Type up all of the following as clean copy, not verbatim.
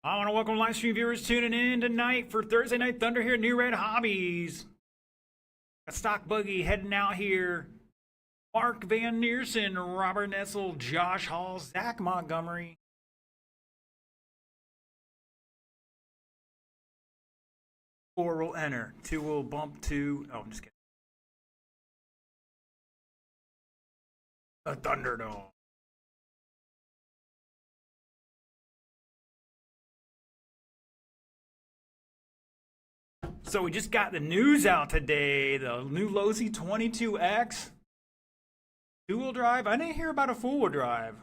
I want to welcome live stream viewers tuning in tonight for Thursday Night Thunder here at New Red Hobbies. A stock buggy heading out here. Mark Van Neersen, Robert Netzel, Josh Hall, Zach Montgomery. Four will enter. Two will bump to. Oh, I'm just kidding. The Thunderdome. So we just got the news out today. The new Losi 22X. Two-wheel drive. I didn't hear about a four-wheel drive.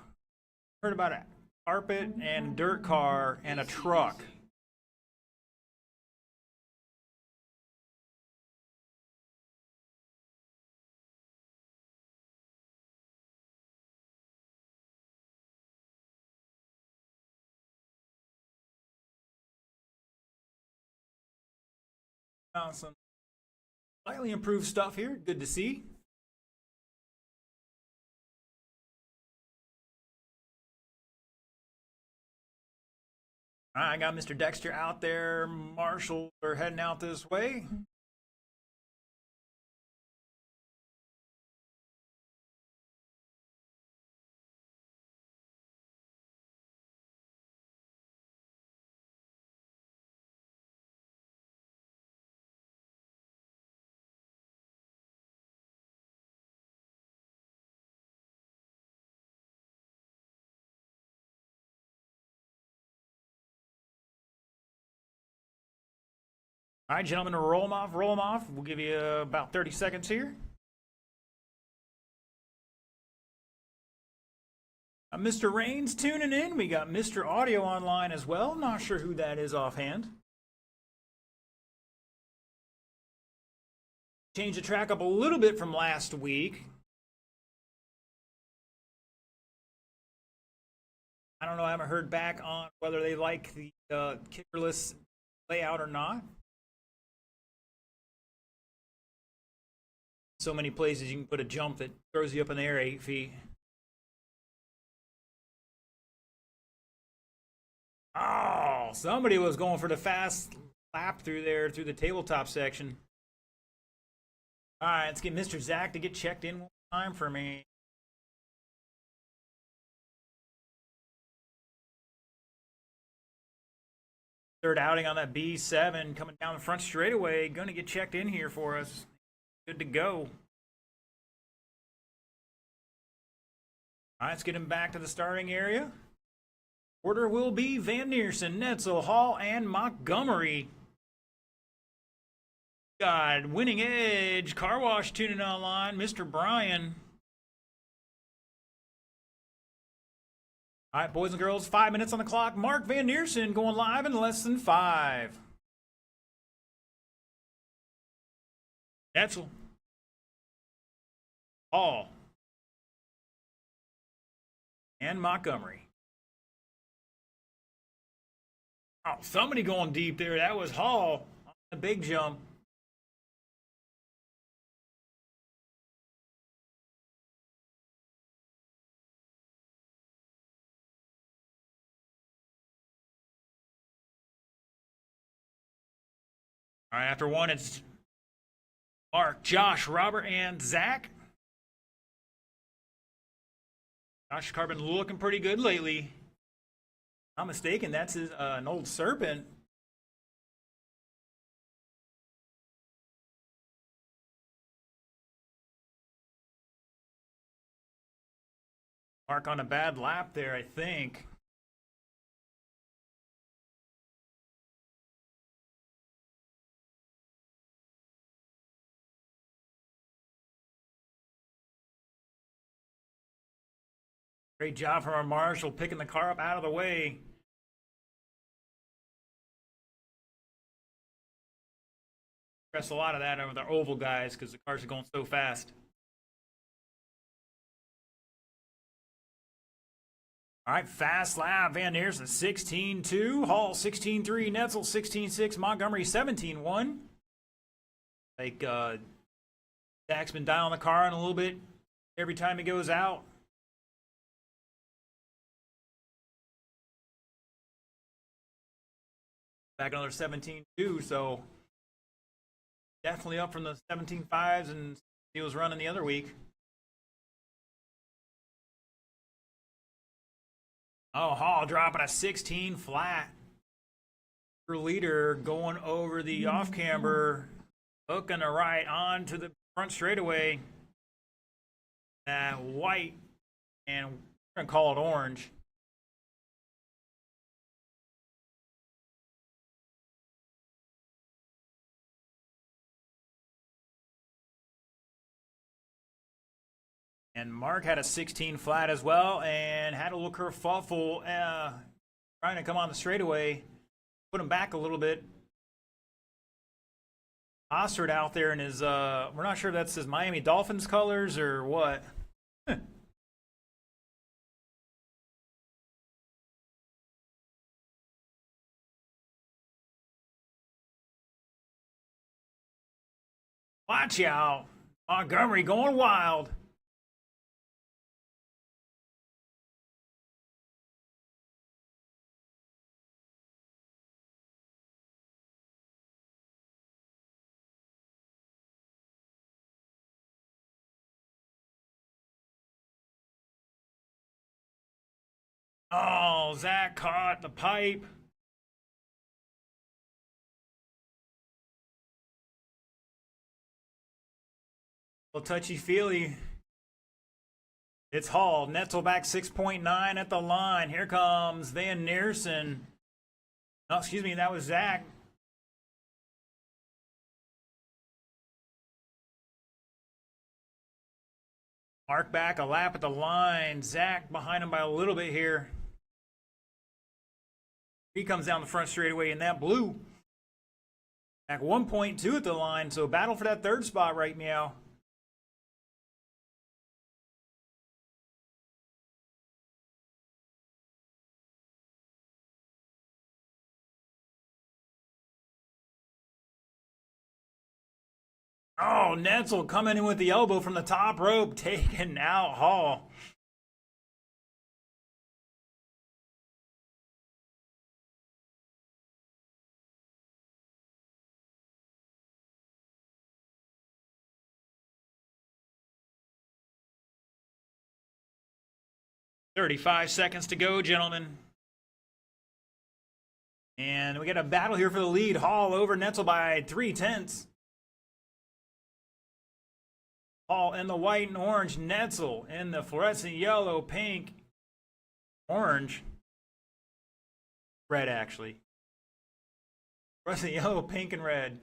Heard about a carpet and dirt car and a truck. Found some slightly improved stuff here. Good to see. All right, I got Mr. Dexter out there. Marshall are heading out this way. All right, gentlemen, roll them off, roll them off. We'll give you about 30 seconds here. Mr. Rain's tuning in. We got Mr. Audio online as well. Not sure who that is offhand. Change the track up a little bit from last week. I don't know. I haven't heard back on whether they like the kickerless layout or not. So many places you can put a jump that throws you up in the air 8 feet. Oh, somebody was going for the fast lap through there, through the tabletop section. All right, let's get Mr. Zach to get checked in one time for me. Third outing on that B7 coming down the front straightaway. Going to get checked in here for us. Good to go. All right, let's get him back to the starting area. Order will be Van Neersen, Netzel, Hall, and Montgomery. Got Winning Edge, Car Wash tuning online, Mr. Brian. All right, boys and girls, 5 minutes on the clock. Mark Van Neersen going live in less than 5. Netzel. Hall. And Montgomery. Oh, somebody going deep there. That was Hall on the big jump. All right, after one, it's Mark, Josh, Robert, and Zach. Josh Carbon looking pretty good lately. If I'm not mistaken, that's an old Serpent. Mark on a bad lap there, I think. Great job from our Marshall picking the car up out of the way. Press a lot of that over the oval guys because the cars are going so fast. All right, fast lap. Van Neersen 16-2. Hall 16-3. Netzel 16-6. Montgomery 17-1. Like, Zach's been dialing the car in a little bit every time he goes out. back another 17.2, so definitely up from the 17.5s and he was running the other week. Oh, Hall dropping a 16 flat. For leader going over the off camber, hooking the right onto the front straightaway. White, and we're gonna call it orange. And Mark had a 16 flat as well, and had a little kerfuffle, trying to come on the straightaway, put him back a little bit. Ostrad out there in his, we're not sure if that's his Miami Dolphins colors or what. Watch out. Montgomery going wild. Oh, Zach caught the pipe. A little touchy-feely. It's Hall. Netzel back 6.9 at the line. Here comes Van Neersen. Oh, excuse me, that was Zach. Mark back a lap at the line. Zach behind him by a little bit here. He comes down the front straightaway in that blue. Back 1.2 at the line, so battle for that third spot right now. Oh, Netzel coming in with the elbow from the top rope, taking out Hall. "35 seconds to go, gentlemen. And we got a battle here for the lead. Hall over Netzel by 3/10. Hall in the white and orange. Netzel in the fluorescent yellow, pink, orange. Red, actually. Fluorescent yellow, pink, and red.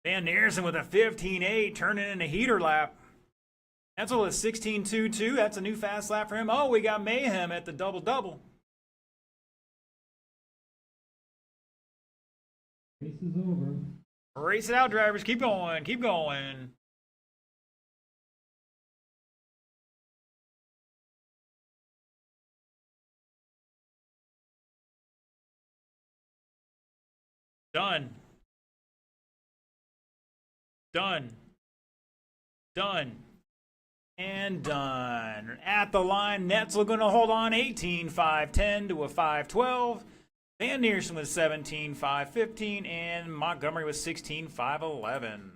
Van Neersen with a 15.8, turning in a heater lap. Netzel is 16.22. That's a new fast lap for him. Oh, we got Mayhem at the double-double. Race is over. Race it out, drivers. Keep going. Keep going. Done. Done. Done. And done. At the line, Netzel going to hold on 18.510 to a 5.12. Van Neersen was 17.515, and Montgomery was 16.511.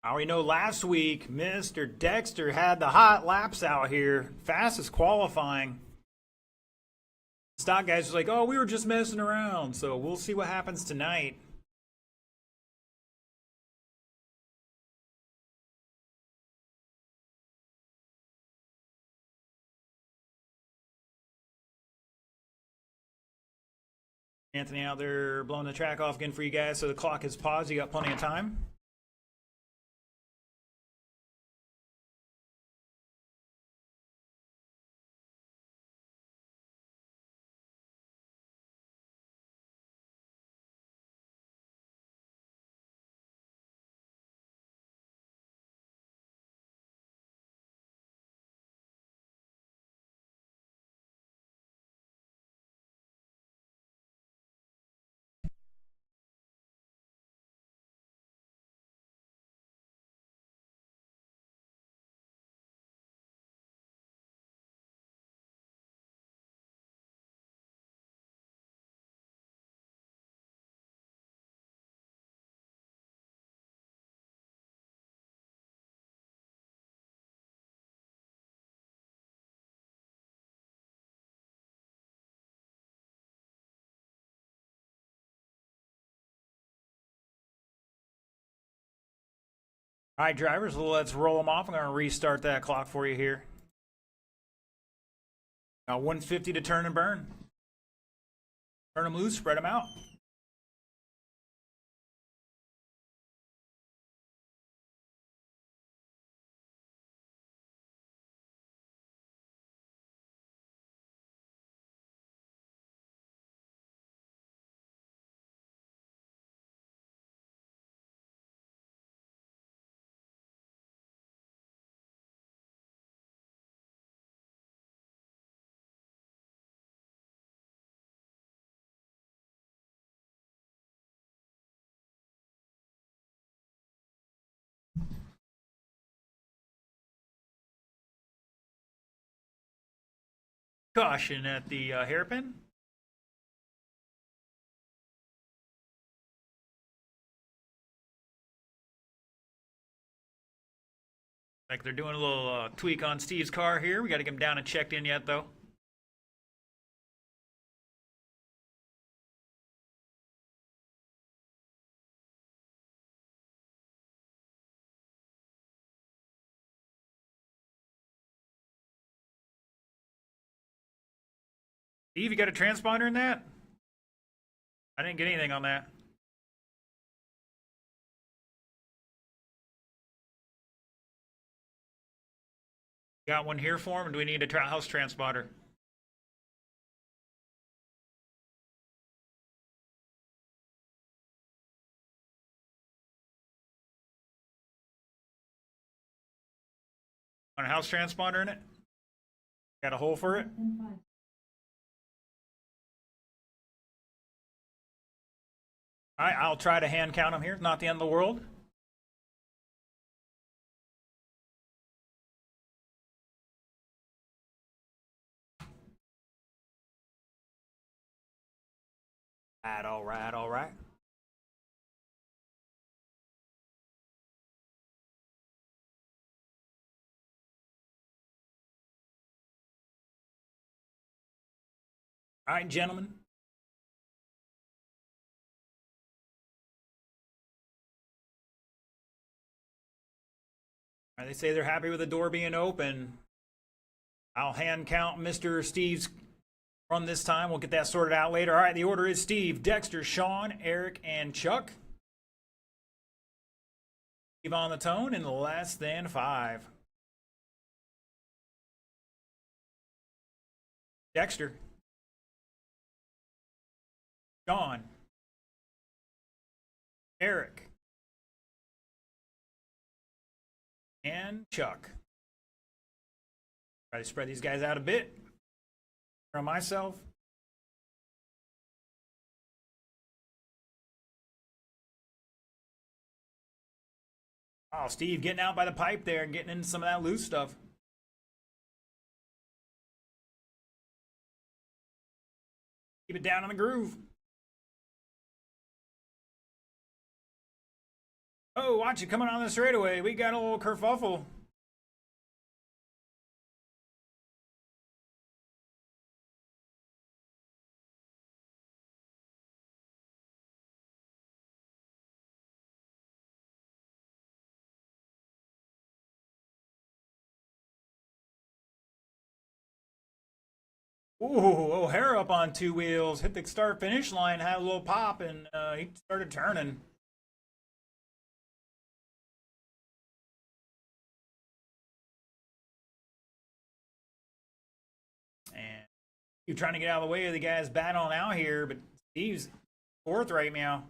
I already know last week Mr. Dexter had the hot laps out here, fastest qualifying. Stock guys was like, oh, we were just messing around, so we'll see what happens tonight. Anthony out there blowing the track off again for you guys, so the clock is paused. You got plenty of time. All right, drivers, let's roll them off. I'm going to restart that clock for you here. Now 150 to turn and burn. Turn them loose, spread them out. Caution at the hairpin. Like they're doing a little tweak on Steve's car here. We got to get him down and checked in yet, though. Steve, you got a transponder in that? I didn't get anything on that. Got one here for him, or do we need a house transponder? Want a house transponder in it? Got a hole for it? All right, I'll try to hand count them here. Not the end of the world. All right, all right. All right, gentlemen. All right, they say they're happy with the door being open. I'll hand count Mr. Steve's run this time. We'll get that sorted out later. All right, the order is Steve, Dexter, Sean, Eric, and Chuck. Steve on the tone in less than 5. Dexter. Sean. Eric. And Chuck. Try to spread these guys out a bit. From myself. Oh, Steve getting out by the pipe there and getting into some of that loose stuff. Keep it down in the groove. Oh, watch it coming on the straightaway. We got a little kerfuffle. Ooh, O'Hara up on two wheels. Hit the start finish line, had a little pop, and he started turning. And you're trying to get out of the way of the guys battling out here, but Steve's fourth right now.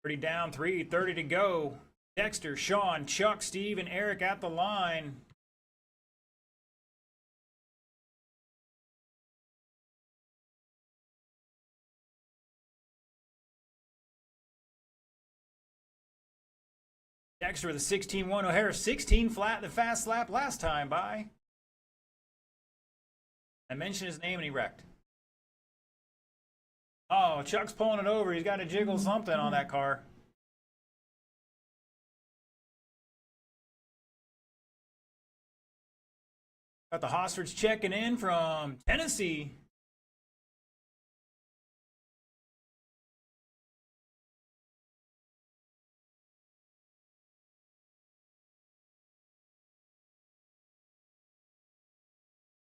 Pretty down, 3:30 to go. Dexter, Sean, Chuck, Steve, and Eric at the line. Dexter with a 16-1. O'Hara 16 flat the fast lap last time by. I mentioned his name and he wrecked. Oh, Chuck's pulling it over. He's got to jiggle something on that car. Got the Hosfords checking in from Tennessee.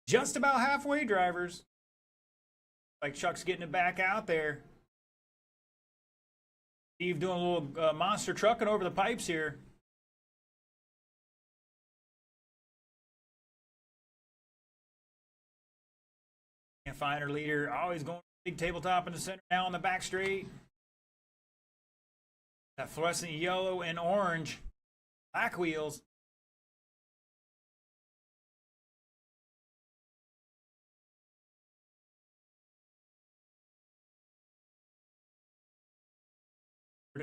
Just about halfway, drivers. Like Chuck's getting it back out there. Steve doing a little monster trucking over the pipes here. Can't find her leader. Always going big tabletop in the center. Now on the back straight. That fluorescent yellow and orange. Black wheels.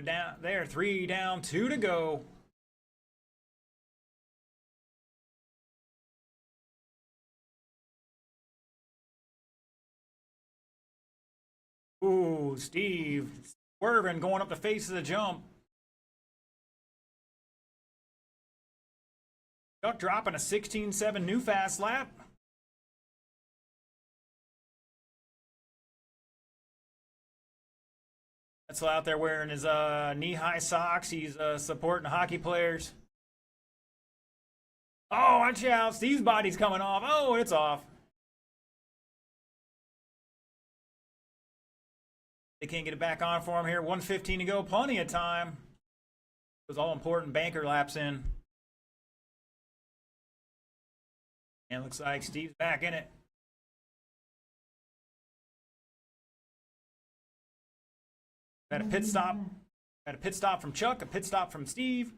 Down there, 3 down, 2 to go. Ooh, Steve swerving, going up the face of the jump. Chuck dropping a 16.7 new fast lap. That's out there wearing his knee-high socks. He's supporting hockey players. Oh, watch out. Steve's body's coming off. Oh, it's off. They can't get it back on for him here. 1:15 to go. Plenty of time. Those all-important banker laps in. And it looks like Steve's back in it. Got a pit stop. Got a pit stop from Chuck, a pit stop from Steve.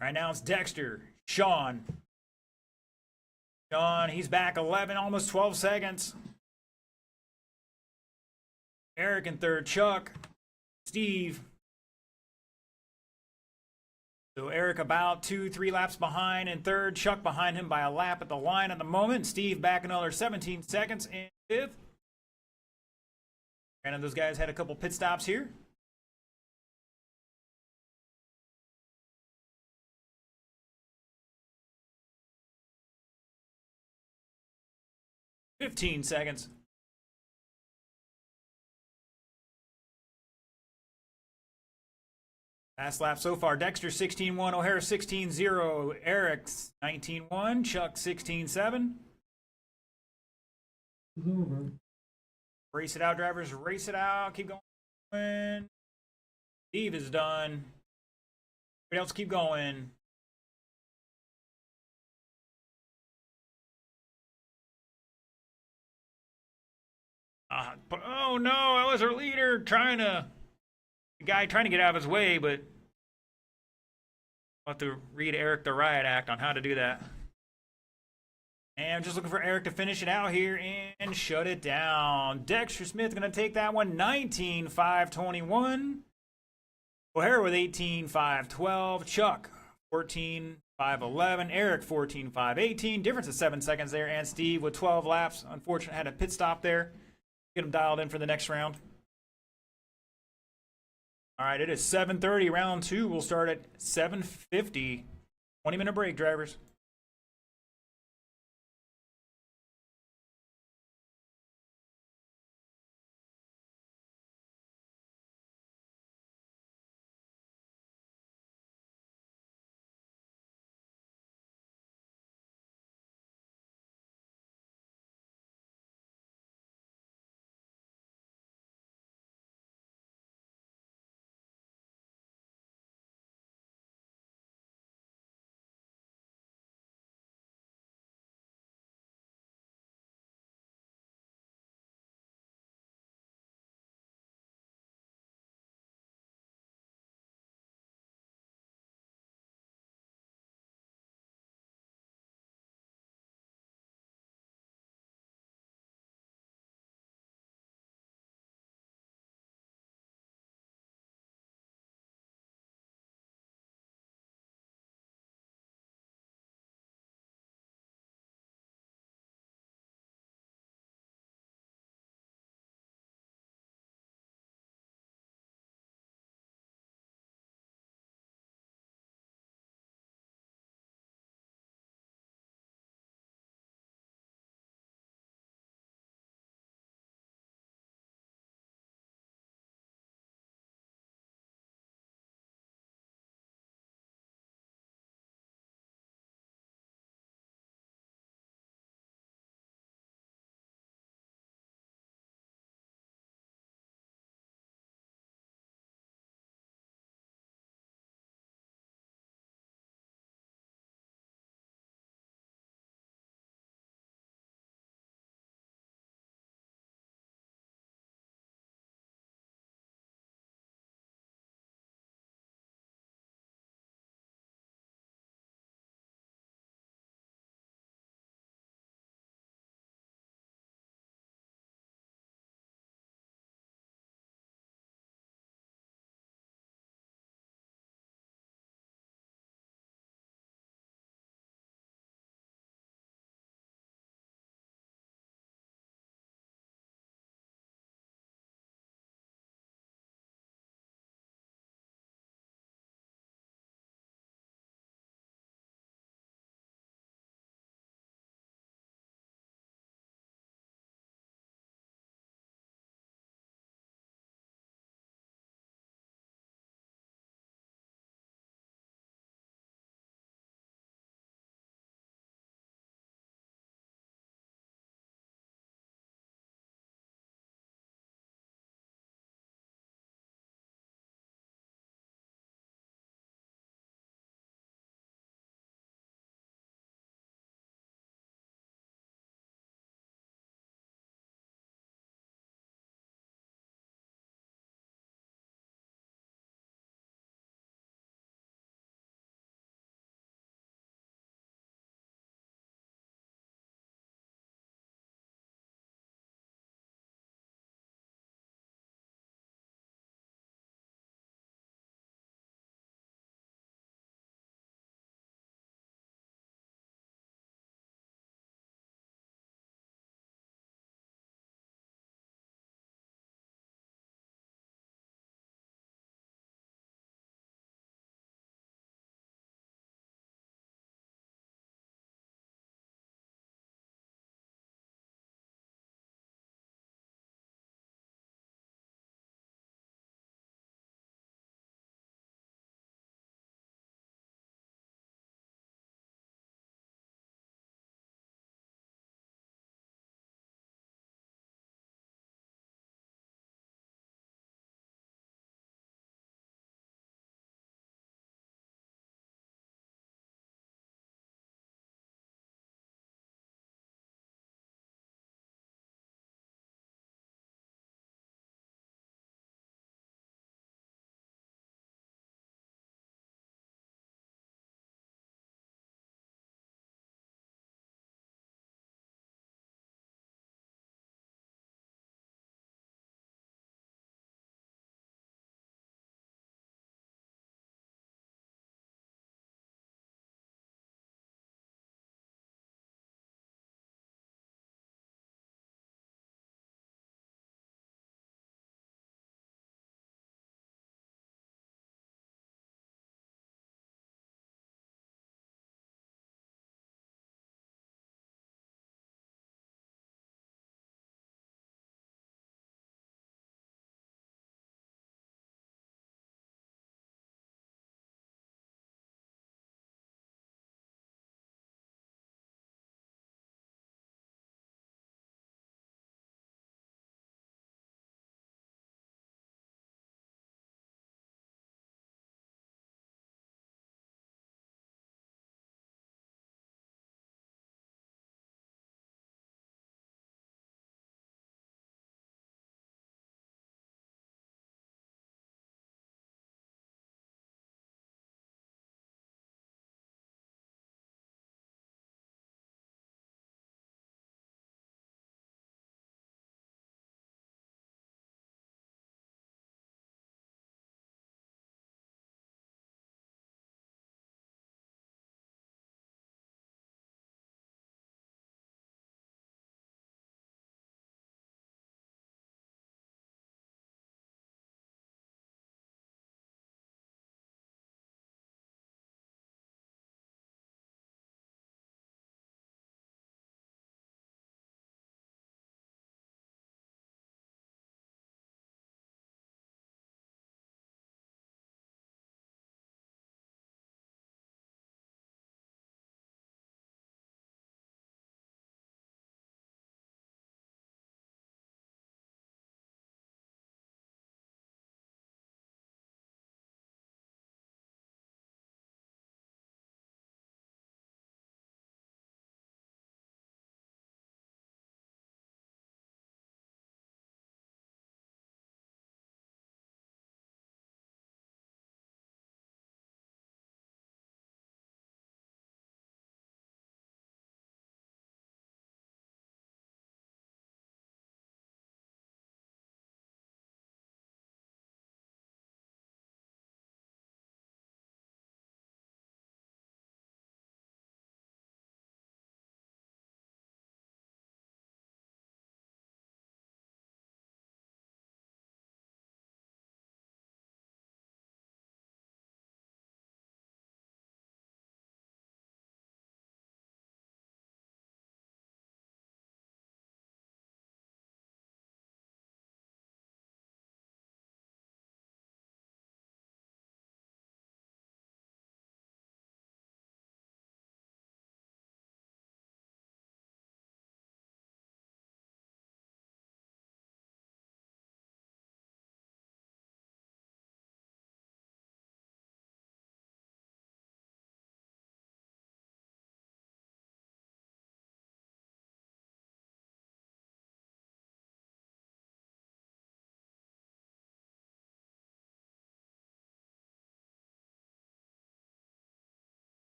Right now it's Dexter, Sean. Sean, he's back 11, almost 12 seconds. Eric in third, Chuck, Steve. So Eric about 2-3 laps behind in third. Chuck behind him by a lap at the line at the moment. Steve back another 17 seconds in fifth. Granted, those guys had a couple pit stops here. "15 seconds. Fast lap so far. Dexter 16.1, O'Hara 16.0, Eric 19.1, Chuck 16.7. Race it out, drivers. Race it out. Keep going. Steve is done. Everybody else keep going. Oh no, that was our leader the guy trying to get out of his way, but I'll have to read Eric the riot act on how to do that. And I'm just looking for Eric to finish it out here and shut it down. Dexter Smith going to take that one, 19.521. O'Hara with 18.512. Chuck, 14 5:11. Eric 14:5:18. Difference of 7 seconds there. And Steve with 12 laps. Unfortunately, had a pit stop there. Get him dialed in for the next round. All right, it is 7:30. Round 2 will start at 7:50. 20-minute break, drivers.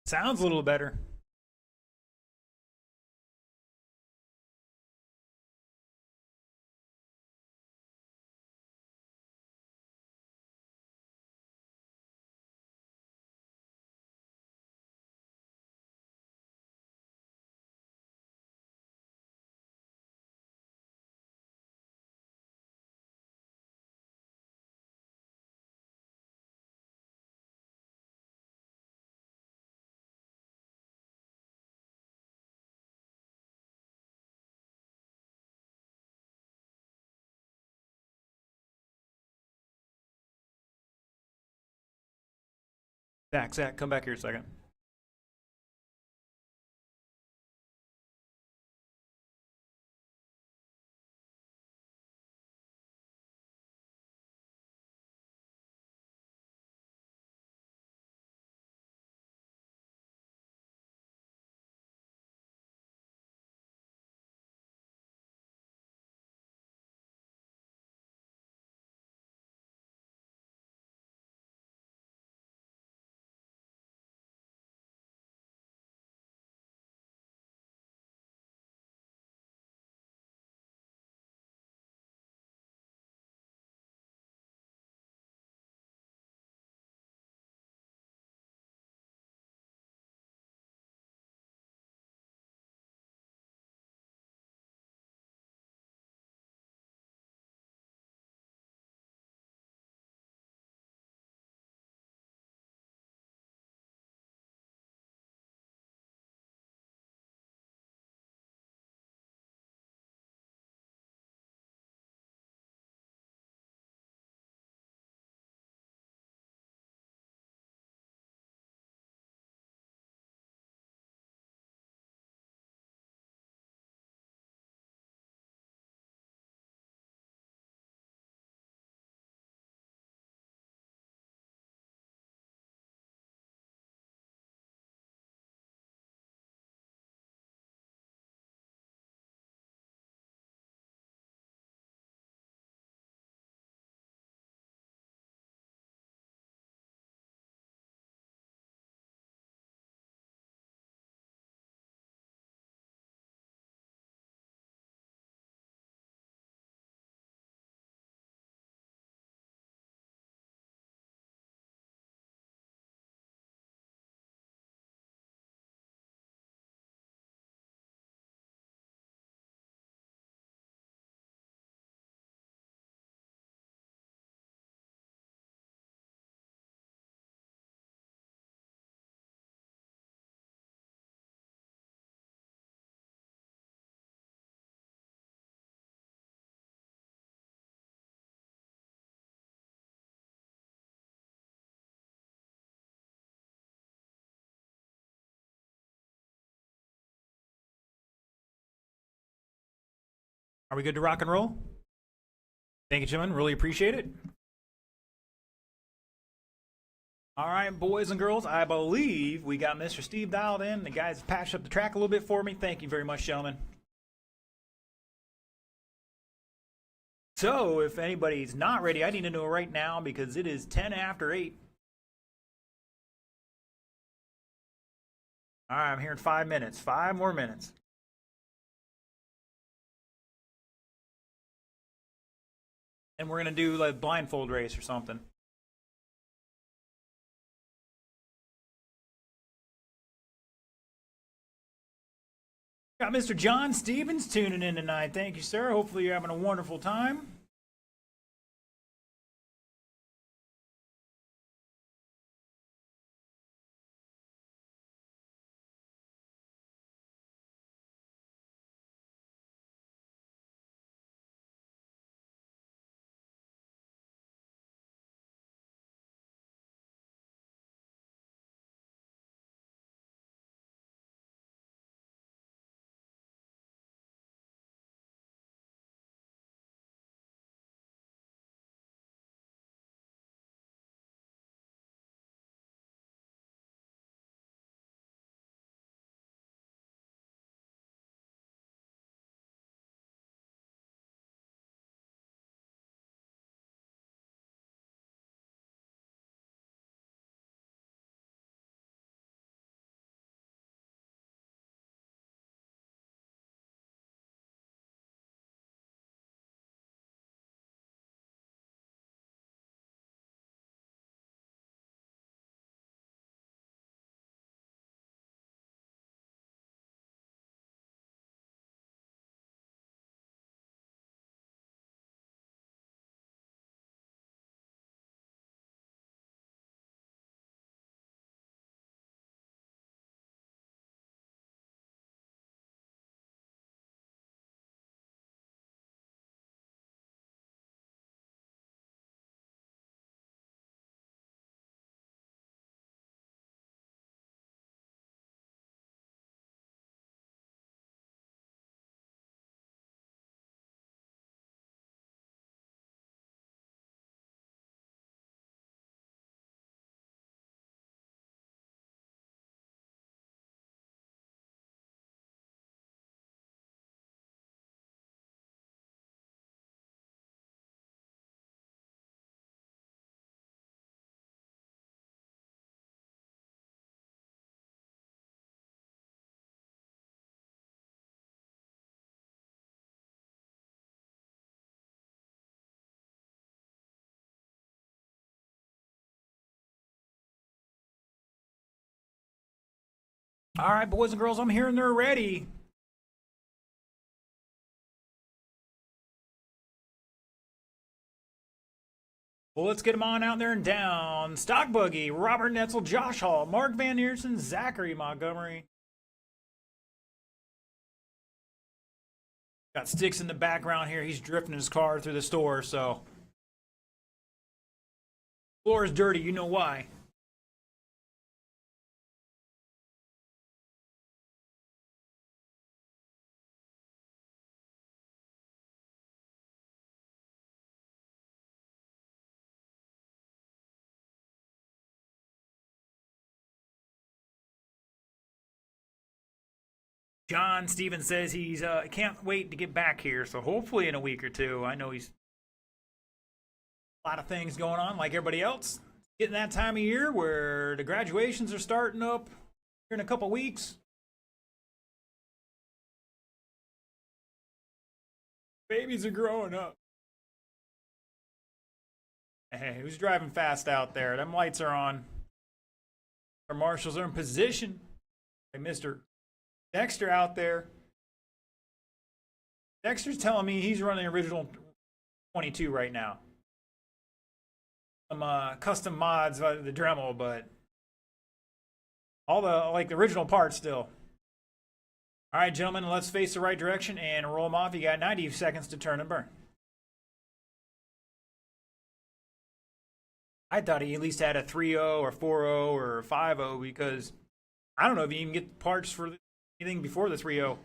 Sounds a little better. Zach, come back here a second. Are we good to rock and roll? Thank you, gentlemen. Really appreciate it. All right, boys and girls, I believe we got Mr. Steve dialed in. The guys patched up the track a little bit for me. Thank you very much, gentlemen. So, if anybody's not ready, I need to know right now because it is 10 after 8. All right, I'm here in 5 minutes. 5 more minutes. And we're going to do like blindfold race or something. Got Mr. John Stevens tuning in tonight. Thank you, sir. Hopefully you're having a wonderful time. All right, boys and girls, I'm hearing they're ready. Well, let's get them on out there and down. Stock Buggy, Robert Netzel, Josh Hall, Mark Van Eersen, Zachary Montgomery. Got Sticks in the background here. He's drifting his car through the store, so. Floor is dirty, you know why. John Stevens says he's can't wait to get back here, so hopefully in a week or two. I know he's a lot of things going on like everybody else. Getting that time of year where the graduations are starting up here in a couple weeks. Babies are growing up. Hey, who's driving fast out there? Them lights are on. Our marshals are in position. Hey, Mr. Dexter out there. Dexter's telling me he's running original 22 right now. Some custom mods by the Dremel, but all the original parts still. All right, gentlemen, let's face the right direction and roll them off. You got 90 seconds to turn and burn. I thought he at least had a 3.0 or 4.0 or 5.0 because I don't know if you even get parts for anything before the 3.0.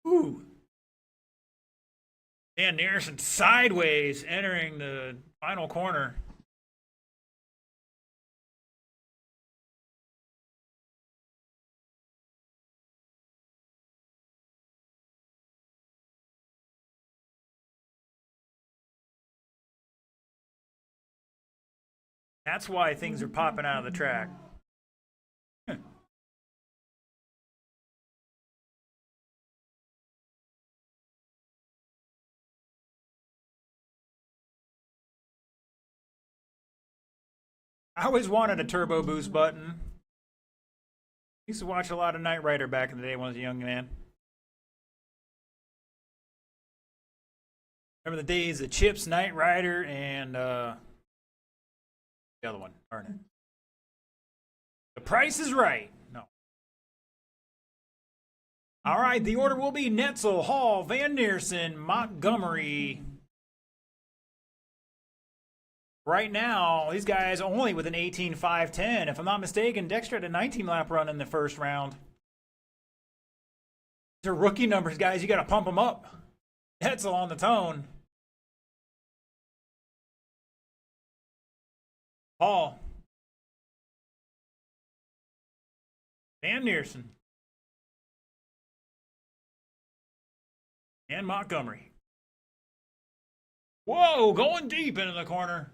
Ooh. Dan Nearson sideways entering the final corner. That's why things are popping out of the track. I always wanted a turbo boost button. Used to watch a lot of Knight Rider back in the day when I was a young man. Remember the days of Chips, Knight Rider, and the other one, darn it. The Price is Right. No. All right, the order will be Netzel, Hall, Van Neersen, Montgomery. Right now, these guys only with an 18.510. If I'm not mistaken, Dexter had a 19-lap run in the first round. These are rookie numbers, guys. You got to pump them up. Netzel on the tone. Hall. Van Neersen. And Montgomery. Whoa, going deep into the corner.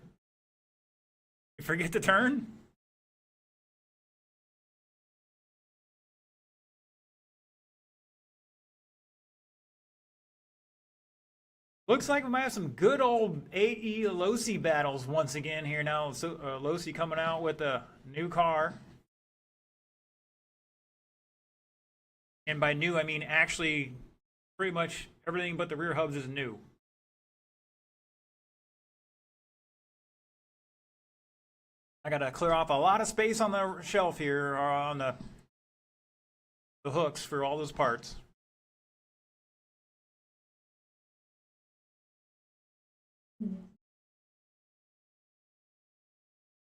You forget to turn? Looks like we might have some good old AE Losi battles once again here now. So Losi coming out with a new car. And by new, I mean actually pretty much everything but the rear hubs is new. I gotta clear off a lot of space on the shelf here, or on the hooks for all those parts.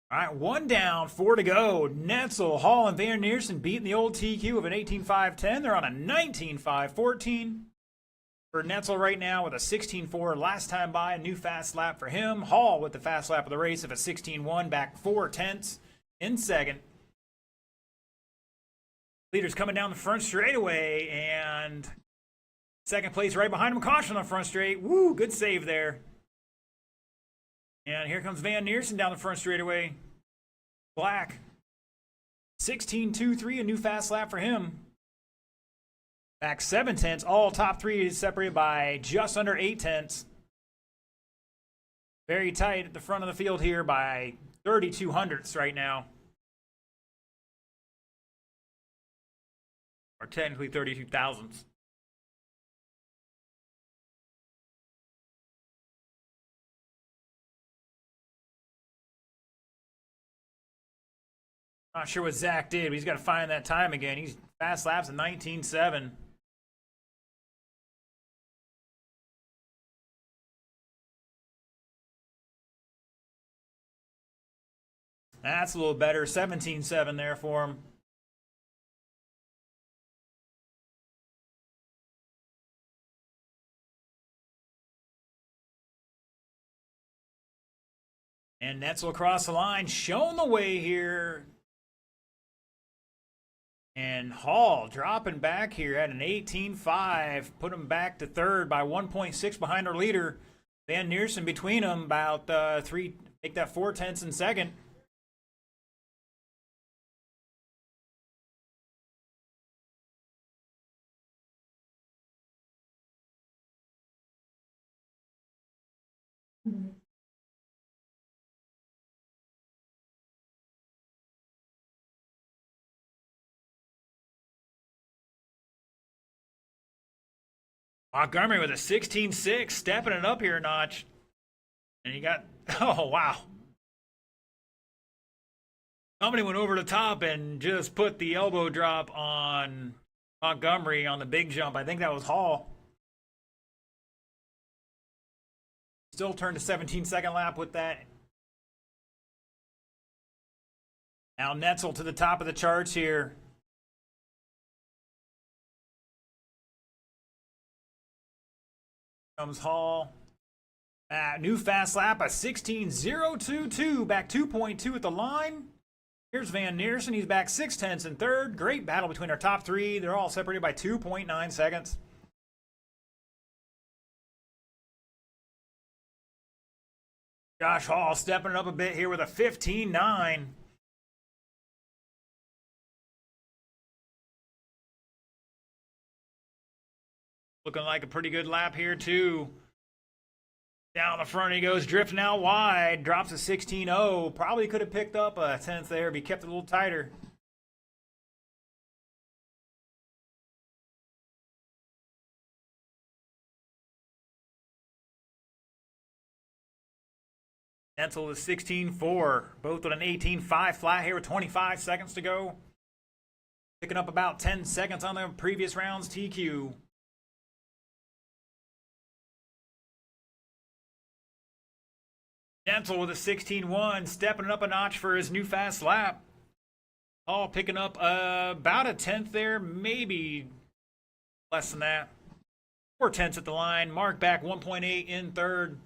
All right, one down, 4 to go. Netzel, Hall, and Van Neersen beating the old TQ of an 18.510. They're on a 19.514. For Netzel right now with a 16.4 last time by, a new fast lap for him. Hall with the fast lap of the race of a 16.1, back 4/10 in second. Leaders coming down the front straightaway, and second place right behind him. Caution on the front straight. Woo, good save there. And here comes Van Neersen down the front straightaway. Black. 16.23, a new fast lap for him. Back 7/10. All top three is separated by just under 8/10. Very tight at the front of the field here by 32 hundredths right now. Or technically 32 thousandths. Not sure what Zach did, but he's got to find that time again. He's fast laps at 19.7. That's a little better. 17.7 there for him. And Netzel across the line, showing the way here. And Hall dropping back here at an 18.5. Put him back to third by 1.6 behind our leader. Van Neersen between them about 3, make that 4/10 in second. Montgomery with a 16.6, stepping it up here a notch. And he got, oh, wow. Somebody went over the top and just put the elbow drop on Montgomery on the big jump. I think that was Hall. Still turned to 17-second lap with that. Now Netzel to the top of the charts here. Comes Hall. New fast lap, a 16.022, back 2.2 at the line. Here's Van Neersen, he's back 6/10 in third. Great battle between our top three. They're all separated by 2.9 seconds. Josh Hall stepping it up a bit here with a 15.9. Looking like a pretty good lap here, too. Down the front he goes, drifting out wide, drops a 16.0. Probably could have picked up a 10th there if he kept it a little tighter. Netzel is 16.4. Both with an 18.5 flat here with 25 seconds to go. Picking up about 10 seconds on the previous round's TQ. Netzel with a 16.1, stepping it up a notch for his new fast lap. Hall picking up about a 10th there, maybe less than that. 4/10 at the line. Mark back 1.8 in third.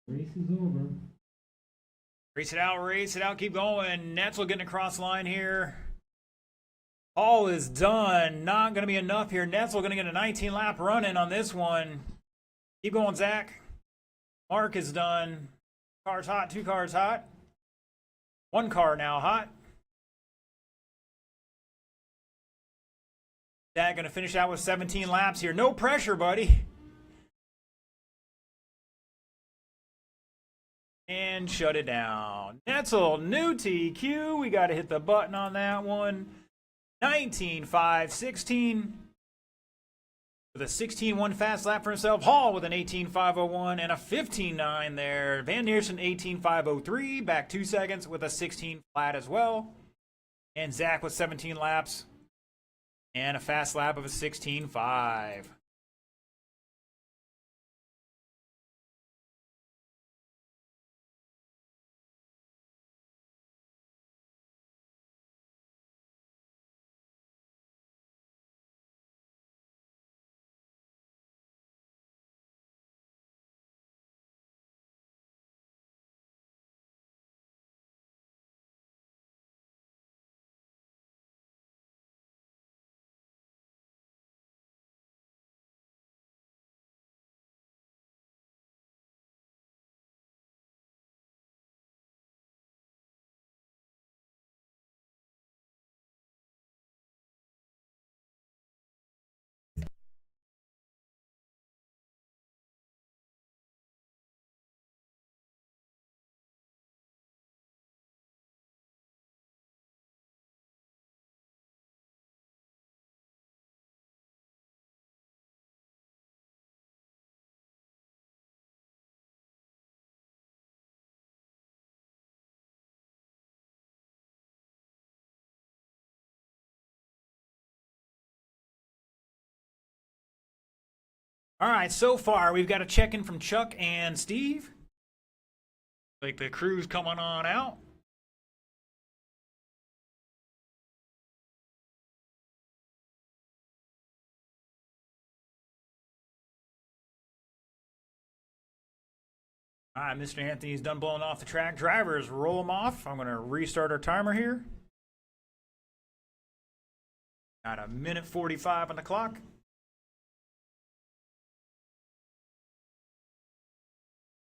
Race is over. Race it out, keep going. Netzel getting across the line here. Hall is done. Not going to be enough here. Netzel going to get a 19-lap run in on this one. Keep going, Zach. Mark is done. Cars hot, 2 cars hot. 1 car now hot. Zach going to finish out with 17 laps here. No pressure, buddy. And shut it down. Netzel, new TQ. We got to hit the button on that one. 19.5.16. With a 16.1 fast lap for himself. Hall with an 18.501 and a 15.9 there. Van Neersen 18.503, back 2 seconds with a 16 flat as well. And Zach with 17 laps and a fast lap of a 16.5. All right, so far we've got a check-in from Chuck and Steve. Like the crew's coming on out. All right, Mr. Anthony's done blowing off the track. Drivers, roll them off. I'm going to restart our timer here. Got a minute 45 on the clock.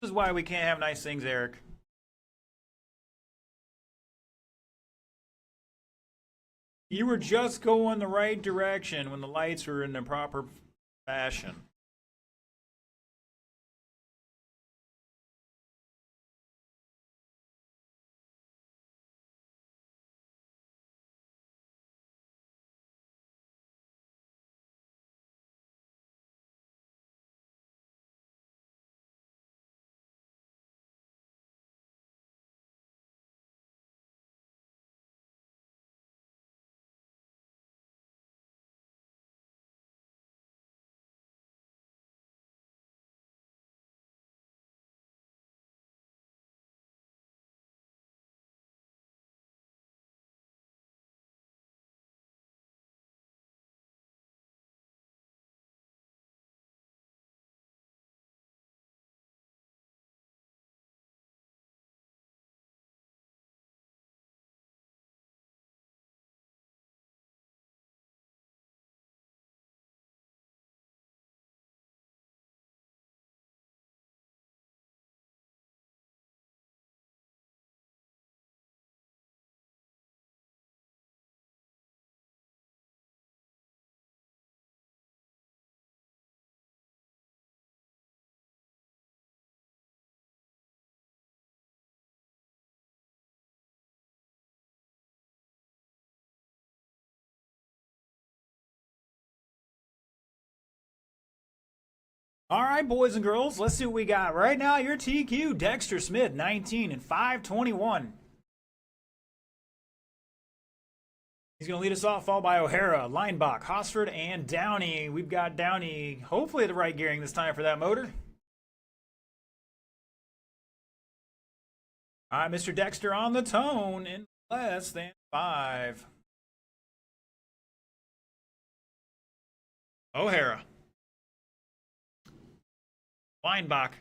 This is why we can't have nice things, Eric. You were just going the right direction when the lights were in the proper fashion. All right, boys and girls, let's see what we got right now. Your TQ, Dexter Smith, 19 and 521. He's going to lead us off, followed by O'Hara, Leinbach, Hosford, and Downey. We've got Downey, hopefully the right gearing this time for that motor. All right, Mr. Dexter on the tone in less than 5. O'Hara. Leinbach.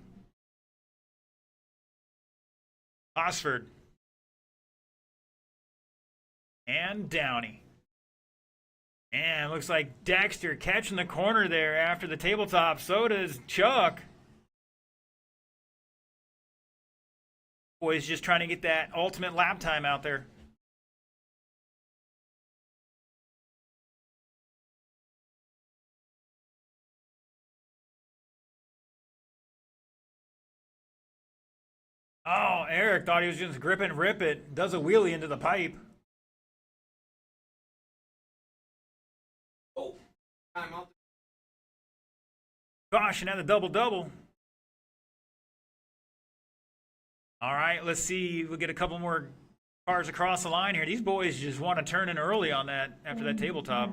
Hosford. And Downey. And looks like Dexter catching the corner there after the tabletop. So does Chuck. Boys just trying to get that ultimate lap time out there. Oh, Eric thought he was just grip and rip it. Does a wheelie into the pipe. Oh, time out. Gosh, and had the double-double. All right, let's see. We'll get a couple more cars across the line here. These boys just want to turn in early on that after that tabletop.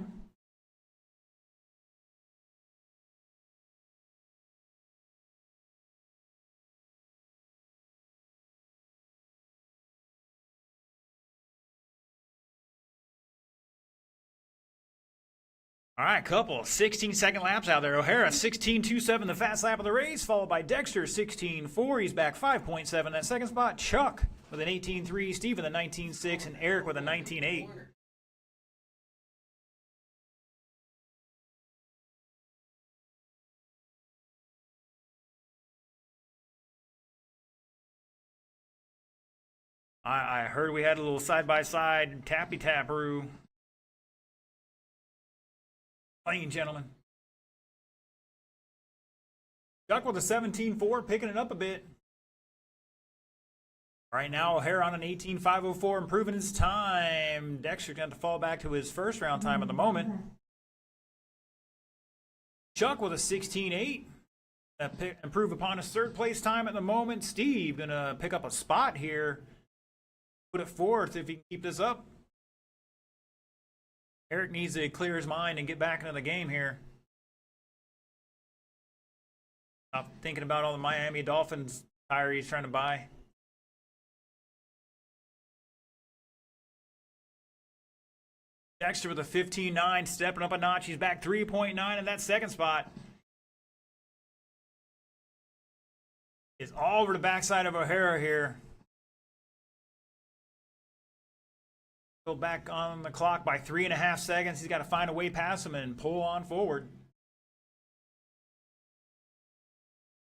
All right, couple 16-second laps out there. O'Hara 16.27, the fast lap of the race, followed by Dexter 16.4. He's back 5.7 that second spot. Chuck with an 18.3, Steve with a 19.6, and Eric with a 19.8. I heard we had a little side-by-side tappy-tap-roo. Playing, gentlemen. Chuck with a 17.4, picking it up a bit. Right now, O'Hara on an 18.504, improving his time. Dexter's going to fall back to his first round time at the moment. Chuck with a 16.8. Improve upon his third place time at the moment. Steve going to pick up a spot here. Put it fourth if he can keep this up. Eric needs to clear his mind and get back into the game here. Thinking about all the Miami Dolphins tire he's trying to buy. Dexter with a 15.9, stepping up a notch. He's back 3.9 in that second spot. Is all over the backside of O'Hara here. Go back on the clock by 3.5 seconds. He's got to find a way past him and pull on forward.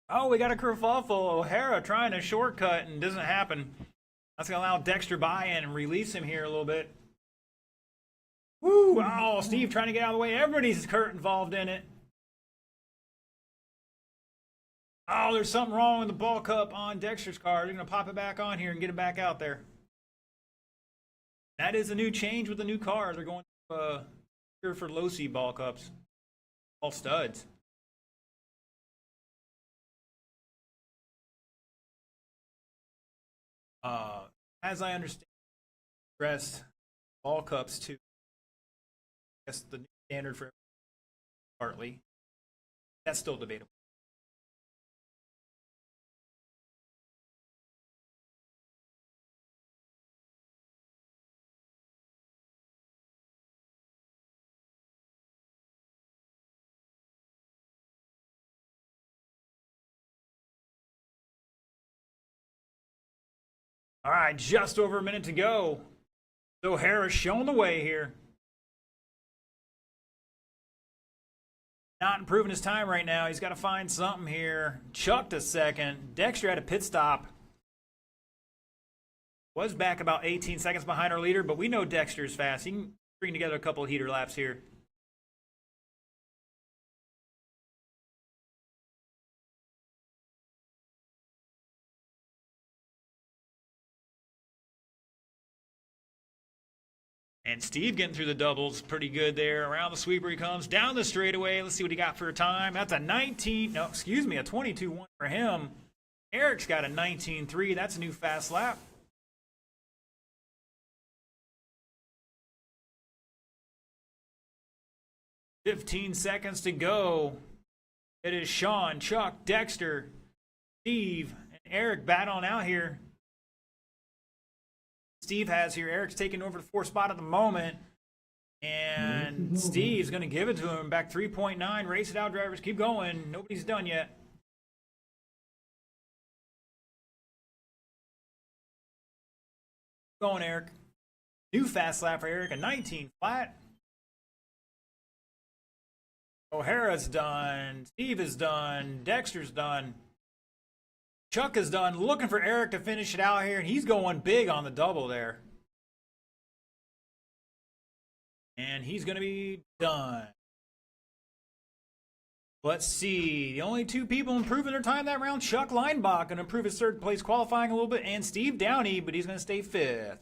Oh, we got a kerfuffle. O'Hara trying to shortcut and doesn't happen. That's going to allow Dexter by in and release him here a little bit. Woo! Oh, Steve trying to get out of the way. Everybody's involved in it. Oh, there's something wrong with the ball cup on Dexter's car. They're going to pop it back on here and get it back out there. That is a new change with the new car. They're going here for low-C ball cups. All studs. As I understand, rest ball cups to, I guess, the new standard for partly. That's still debatable. All right, just over a minute to go. So Harris showing the way here. Not improving his time right now. He's got to find something here. Chucked a second. Dexter had a pit stop. Was back about 18 seconds behind our leader, but we know Dexter's fast. He can bring together a couple of heater laps here. And Steve getting through the doubles pretty good there. Around the sweeper he comes. Down the straightaway. Let's see what he got for a time. That's a 22.1 for him. Eric's got a 19.3. That's a new fast lap. $15 seconds to go. It is Sean, Chuck, Dexter, Steve, and Eric battling out here. Steve has here. Eric's taking over the fourth spot at the moment. And Steve's going to give it to him. Back 3.9. Race it out, drivers. Keep going. Nobody's done yet. Keep going, Eric. New fast lap for Eric. A 19 flat. O'Hara's done. Steve is done. Dexter's done. Chuck is done. Looking for Eric to finish it out here, and he's going big on the double there. And he's going to be done. Let's see. The only two people improving their time that round, Chuck Leinbach going to improve his third place qualifying a little bit, and Steve Downey, but he's going to stay fifth.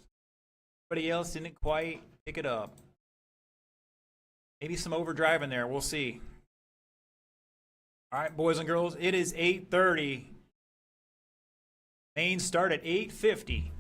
Everybody else didn't quite pick it up. Maybe some overdriving there. We'll see. All right, boys and girls, it is 8:30. Main start at 8:50.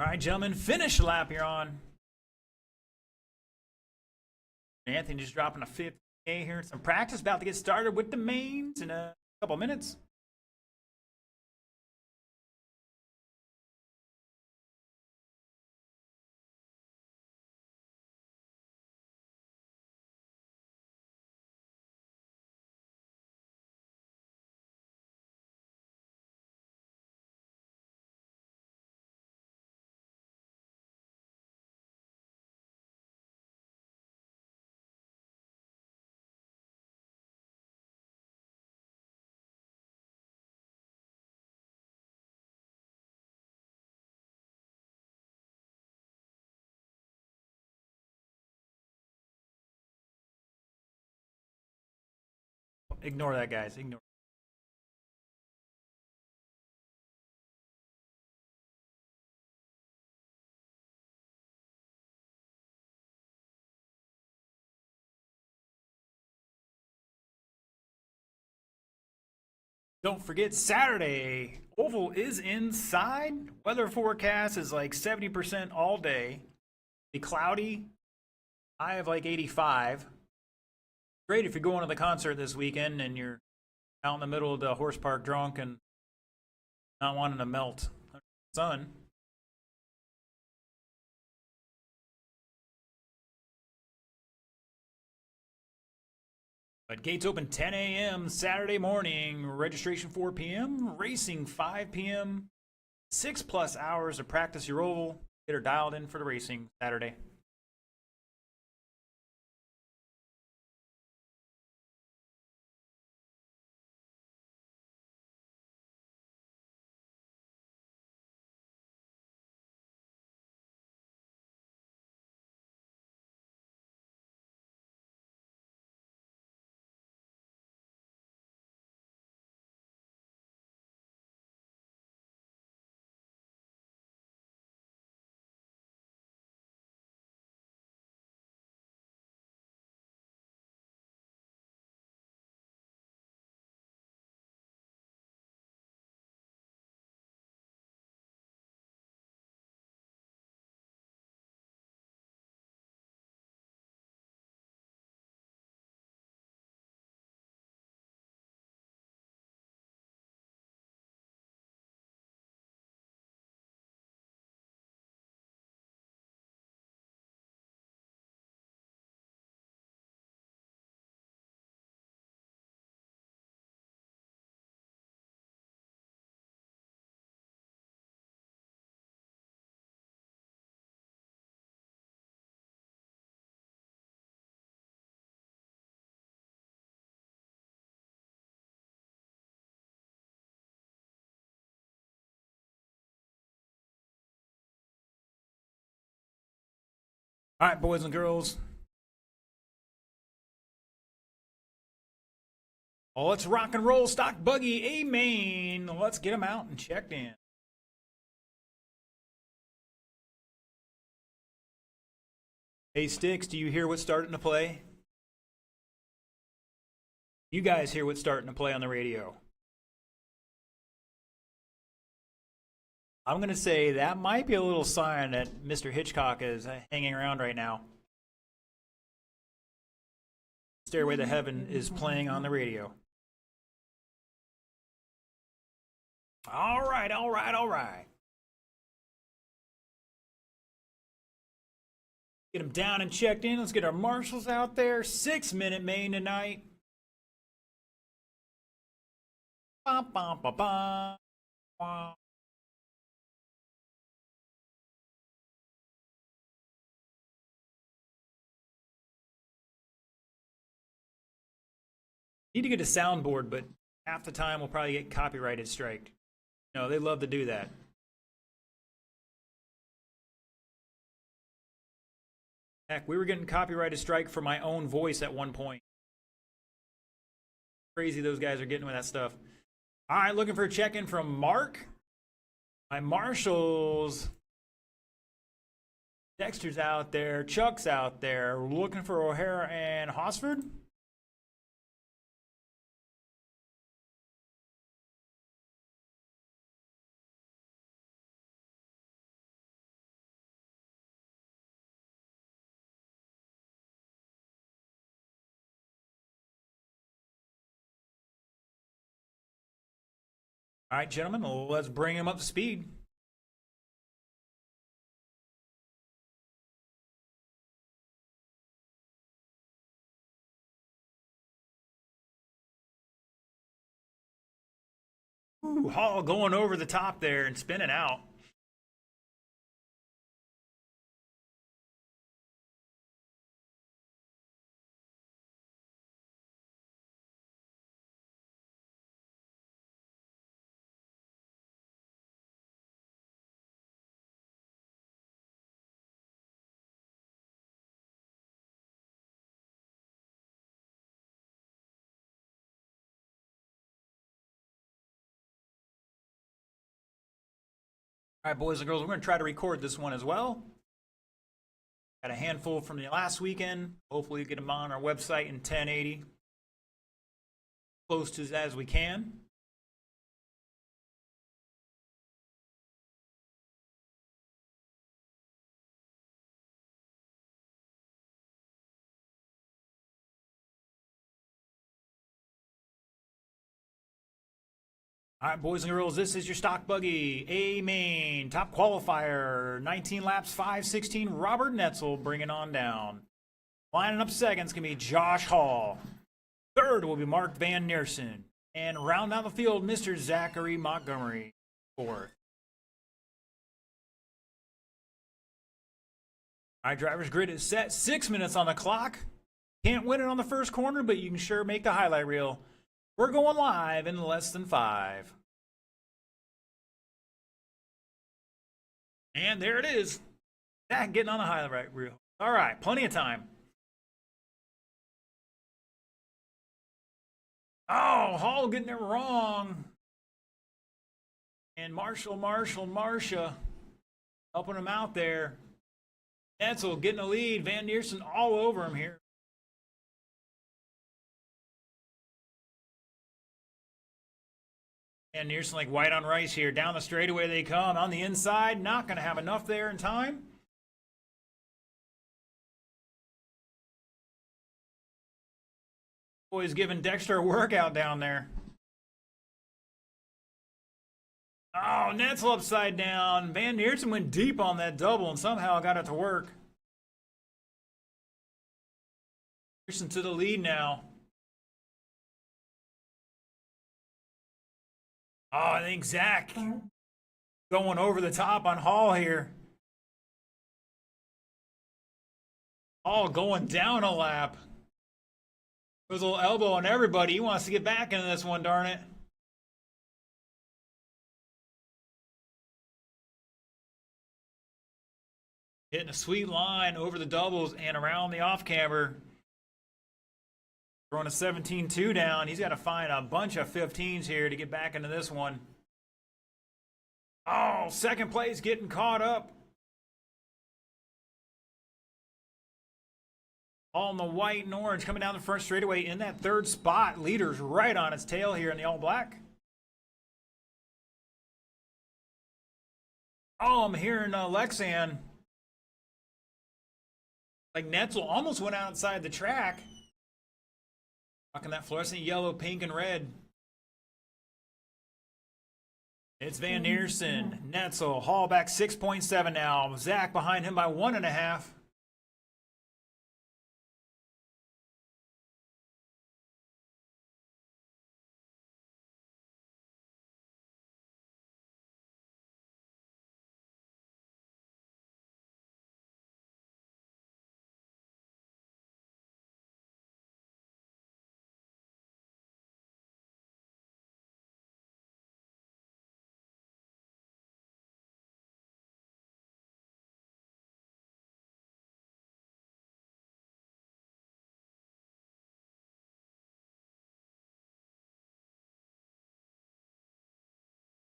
All right, gentlemen, finish lap you're on. Anthony just dropping a 50K here. Some practice about to get started with the mains in a couple minutes. Ignore that, guys. Ignore. Don't forget Saturday. Oval is inside. Weather forecast is like 70% all day. Be cloudy. High of like 85. Great if you're going to the concert this weekend and you're out in the middle of the horse park drunk and not wanting to melt under the sun. But gates open 10 a.m. Saturday morning. Registration 4 p.m. Racing 5 p.m. 6+ hours to practice your oval. Get her dialed in for the racing Saturday. All right, boys and girls. Well, let's rock and roll. Stock buggy A main. Let's get them out and checked in. Hey, Sticks, do you hear what's starting to play? You guys hear what's starting to play on the radio? I'm going to say that might be a little sign that Mr. Hitchcock is hanging around right now. Stairway to Heaven is playing on the radio. All right, all right, all right. Get them down and checked in. Let's get our marshals out there. 6-minute main tonight. Bum, bum, bum, bum. Bum. Need to get a soundboard, but half the time we'll probably get copyrighted striked. No, they love to do that. Heck, we were getting copyrighted strike for my own voice at one point. Crazy those guys are getting with that stuff. All right, looking for a check-in from Mark. My marshals. Dexter's out there. Chuck's out there. We're looking for O'Hara and Hosford. All right, gentlemen, let's bring him up to speed. Ooh, Hall going over the top there and spinning out. All right, boys and girls, we're going to try to record this one as well. Got a handful from the last weekend. Hopefully, get them on our website in 1080. Close to as we can. All right, boys and girls, this is your stock buggy, A main, top qualifier, 19 laps, 5:16. Robert Netzel bringing on down. Lining up seconds can be Josh Hall. Third will be Mark Van Neersen. And round out the field, Mr. Zachary Montgomery. Fourth. All right, driver's grid is set. 6 minutes on the clock. Can't win it on the first corner, but you can sure make the highlight reel. We're going live in less than 5. And there it is. Zach getting on the highlight reel. All right, plenty of time. Oh, Hall getting it wrong. And Marcia helping him out there. Netzel getting a lead. Van Neersen all over him here. And Neersen like white on rice here. Down the straightaway they come. On the inside, not going to have enough there in time. Boys giving Dexter a workout down there. Oh, Netzel upside down. Van Neersen went deep on that double and somehow got it to work. Neersen to the lead now. Oh, I think Zach going over the top on Hall here. Hall going down a lap. With a little elbow on everybody. He wants to get back into this one, darn it. Hitting a sweet line over the doubles and around the off-camber. Throwing a 17-2 down. He's got to find a bunch of 15s here to get back into this one. Oh, second place getting caught up. All in the white and orange coming down the front straightaway in that third spot. Leader's right on its tail here in the all black. Oh, I'm hearing Lexan. Like Netzel almost went outside the track. Rocking that fluorescent yellow, pink, and red. It's Van Neersen, Netzel, Hall back 6.7 now. Zach behind him by 1.5.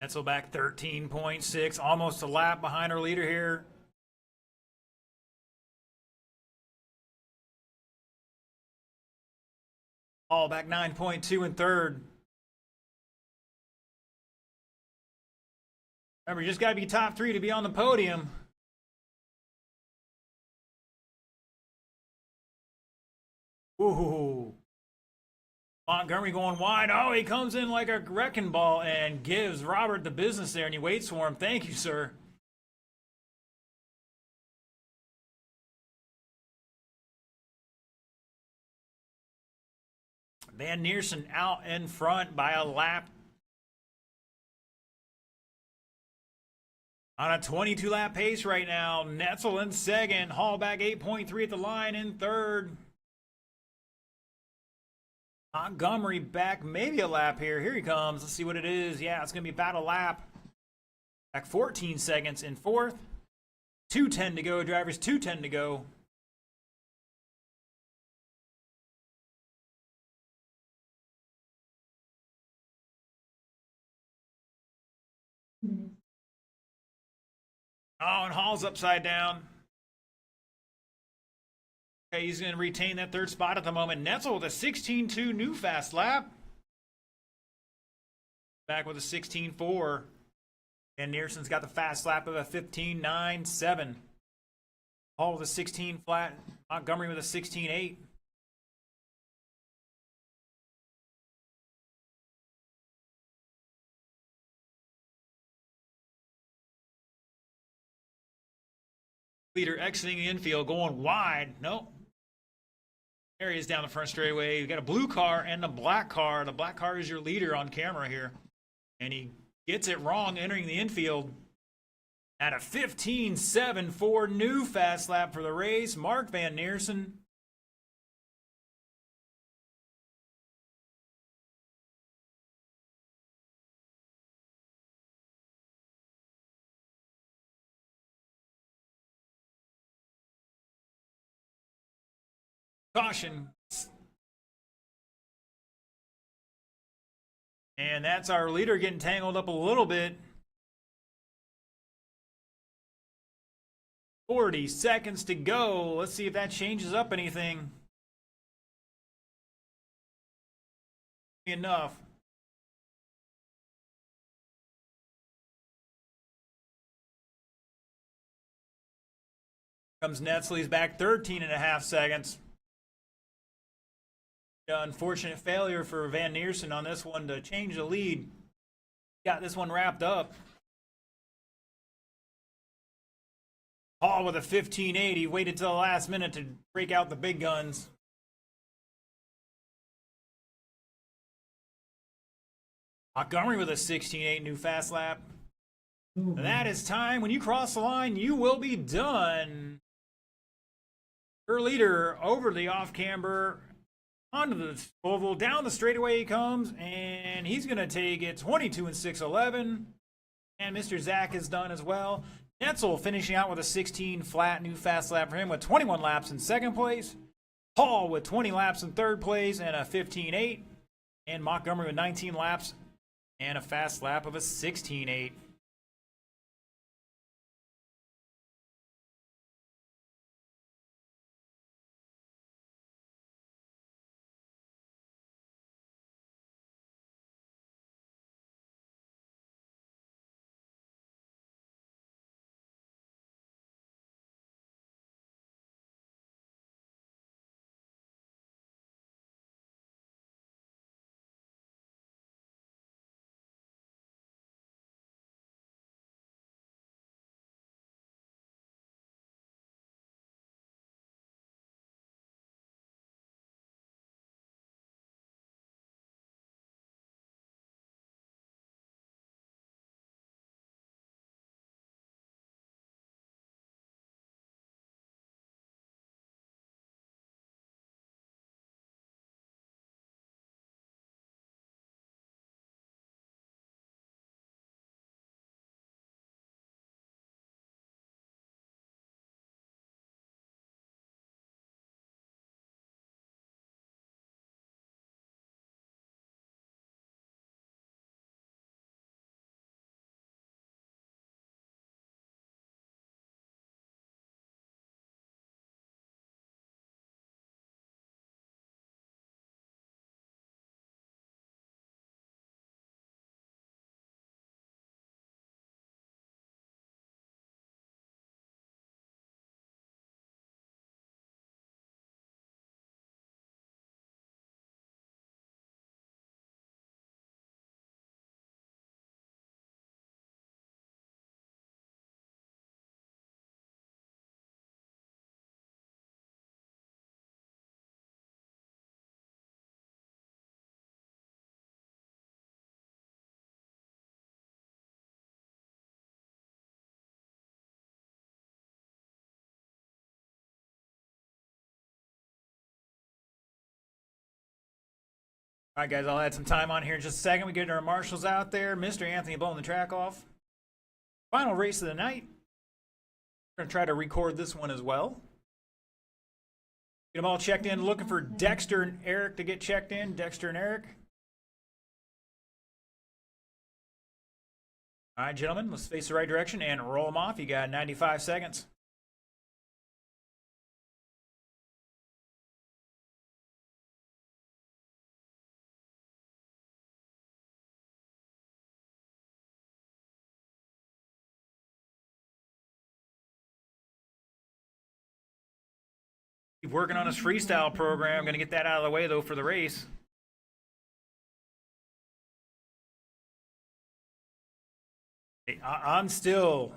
Netzel back 13.6, almost a lap behind our leader here. Hall back 9.2 in third. Remember, you just got to be top 3 to be on the podium. Ooh. Montgomery going wide. Oh, he comes in like a wrecking ball and gives Robert the business there, and he waits for him. Thank you, sir. Van Neersen out in front by a lap. On a 22-lap pace right now. Netzel in second. Hall back 8.3 at the line in third. Montgomery back maybe a lap here. Here he comes. Let's see what it is. Yeah, it's going to be about a lap. Back 14 seconds in fourth. 2:10 to go, drivers. 2:10 to go. Oh, and Hall's upside down. Okay, he's going to retain that third spot at the moment. Netzel with a 16.2 new fast lap. Back with a 16.4. And Neersen's got the fast lap of a 15.9.7. Hall with a 16 flat. Montgomery with a 16.8. Leader exiting the infield, going wide. Nope. There he is down the front straightaway. You got a blue car and a black car. The black car is your leader on camera here. And he gets it wrong entering the infield at a 15.7 new fast lap for the race. Mark Van Neersen. Caution. And that's our leader getting tangled up a little bit. 40 seconds to go. Let's see if that changes up anything. Enough. Comes Netzel. He's back 13.5 seconds. Unfortunate failure for Van Neersen on this one to change the lead. Got this one wrapped up. Hall with a 15.8. He waited till the last minute to break out the big guns. Montgomery with a 16.8 new fast lap. That is time. When you cross the line, you will be done. Your leader over the off camber. Onto the oval, down the straightaway he comes, and he's going to take it 22 and 6.11. And Mr. Zach is done as well. Netzel finishing out with a 16 flat new fast lap for him with 21 laps in second place. Hall with 20 laps in third place and a 15.8. And Montgomery with 19 laps and a fast lap of a 16.8. All right, guys, I'll add some time on here in just a second. We get our marshals out there. Mr. Anthony blowing the track off. Final race of the night. We're going to try to record this one as well. Get them all checked in. Looking for Dexter and Eric to get checked in. Dexter and Eric. All right, gentlemen, let's face the right direction and roll them off. You got 95 seconds. Keep working on his freestyle program. Going to get that out of the way, though, for the race. I'm still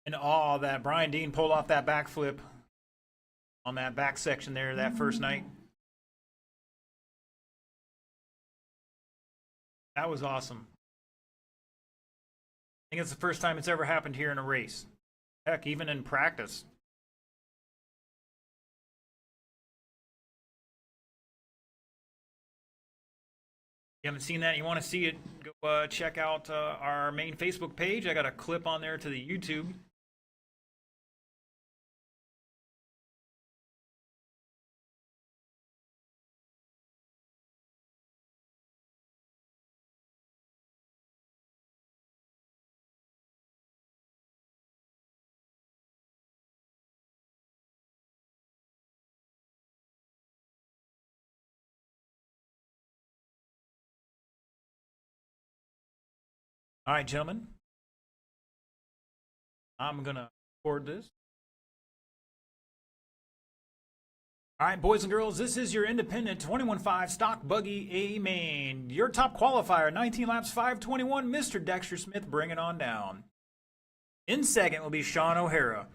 in awe that Brian Dean pulled off that backflip on that back section there that first night. That was awesome. I think it's the first time it's ever happened here in a race. Heck, even in practice. If you haven't seen that and you want to see it, go check out our main Facebook page. I got a clip on there to the YouTube. All right, gentlemen. I'm going to record this. All right, boys and girls, this is your independent 21.5 stock buggy A main. Your top qualifier, 19 laps, 5:21, Mr. Dexter Smith, bring it on down. In second will be Sean O'Hara.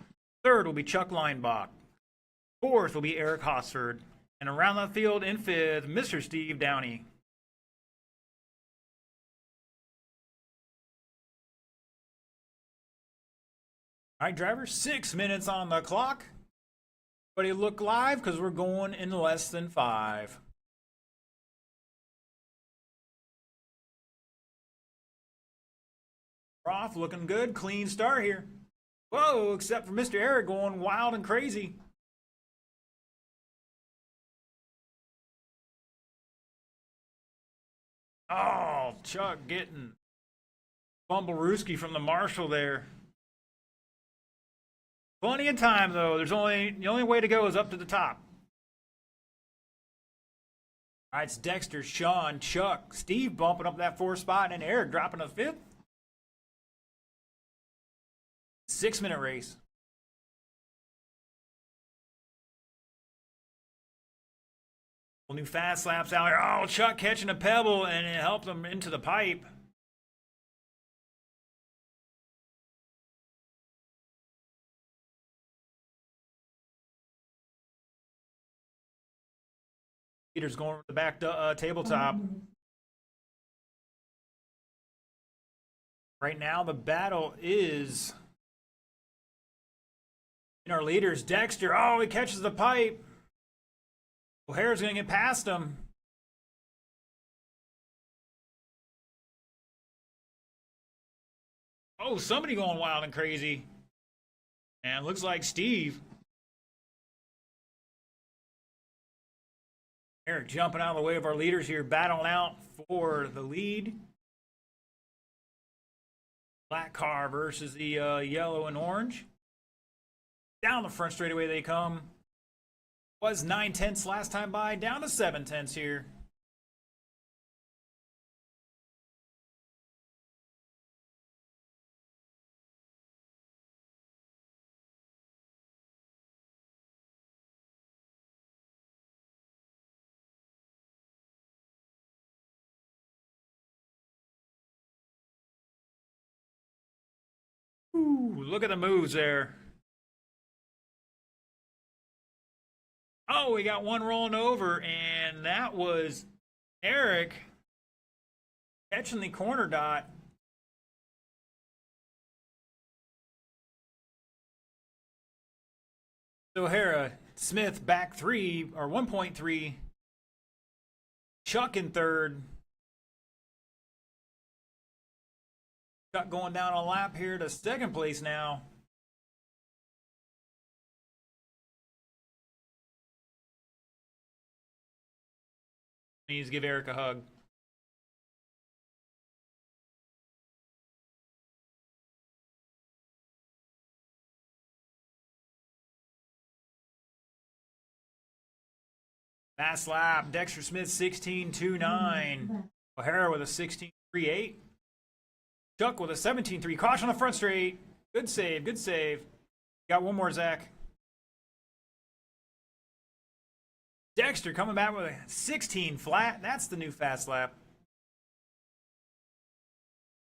Third will be Chuck Leinbach. Fourth will be Eric Hosford. And around the field in fifth, Mr. Steve Downey. All right, drivers, 6 minutes on the clock. Everybody look live because we're going in less than 5. We're off, looking good, clean start here. Whoa, except for Mr. Eric going wild and crazy. Oh, Chuck getting Bumblerooski from the marshal there. Plenty of time though. The only way to go is up to the top. All right, it's Dexter, Sean, Chuck, Steve bumping up that 4th spot, and Eric dropping a 5th. 6-minute race. Well, new fast laps out here. Oh, Chuck catching a pebble, and it helped him into the pipe. Peter's going to the back tabletop. Right now, the battle is in our leaders. Dexter, oh, he catches the pipe. O'Hara's going to get past him. Oh, somebody going wild and crazy. And looks like Steve. Eric jumping out of the way of our leaders here, battling out for the lead. Black car versus the yellow and orange. Down the front straightaway they come. Was 9/10 last time by, down to 7/10 here. Ooh, look at the moves there. Oh, we got one rolling over, and that was Eric catching the corner dot. So O'Hara, Smith back 3 or 1.3. Chuck in third. Chuck going down a lap here to second place now. Needs to give Eric a hug. Fast lap, Dexter Smith 16.29. O'Hara with a 16.38. Chuck with a 17.3. Caution on the front straight. Good save, good save. Got one more, Zach. Dexter coming back with a 16 flat. That's the new fast lap.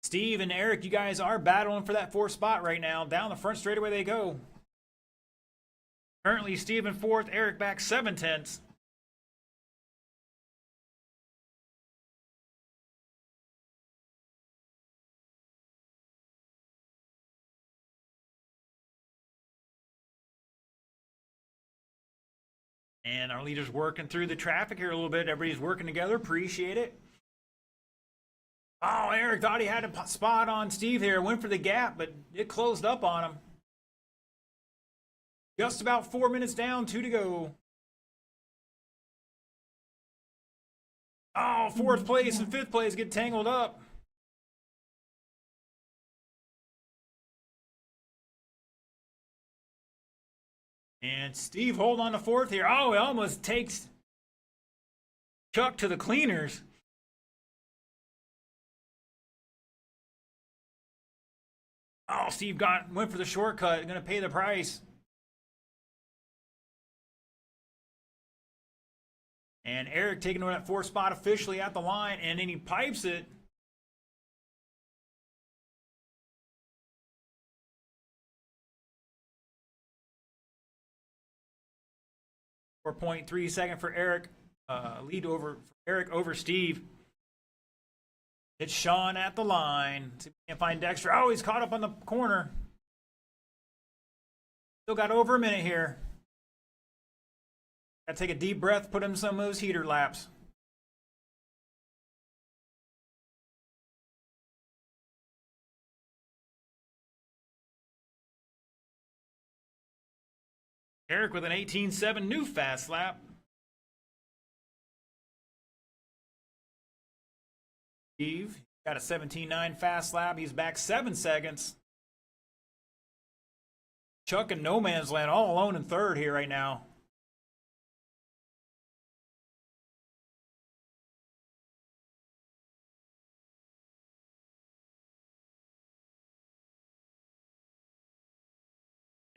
Steve and Eric, you guys are battling for that fourth spot right now. Down the front straightaway they go. Currently, Steve in fourth, Eric back 7/10. And our leader's working through the traffic here a little bit. Everybody's working together. Appreciate it. Oh, Eric thought he had a spot on Steve here. Went for the gap, but it closed up on him. Just about 4 minutes down, 2 to go. Oh, fourth place and fifth place get tangled up. And Steve hold on to fourth here. Oh, he almost takes Chuck to the cleaners. Oh, Steve went for the shortcut. Going to pay the price. And Eric taking over that fourth spot officially at the line, and then he pipes it. .3 second for Eric. Lead over Eric over Steve. It's Sean at the line. See if we can find Dexter. Oh, he's caught up on the corner. Still got over a minute here. Got to take a deep breath, put him some of those heater laps. Eric with an 18.7 new fast lap. Steve got a 17.9 fast lap. He's back 7 seconds. Chuck in no man's land all alone in third here right now.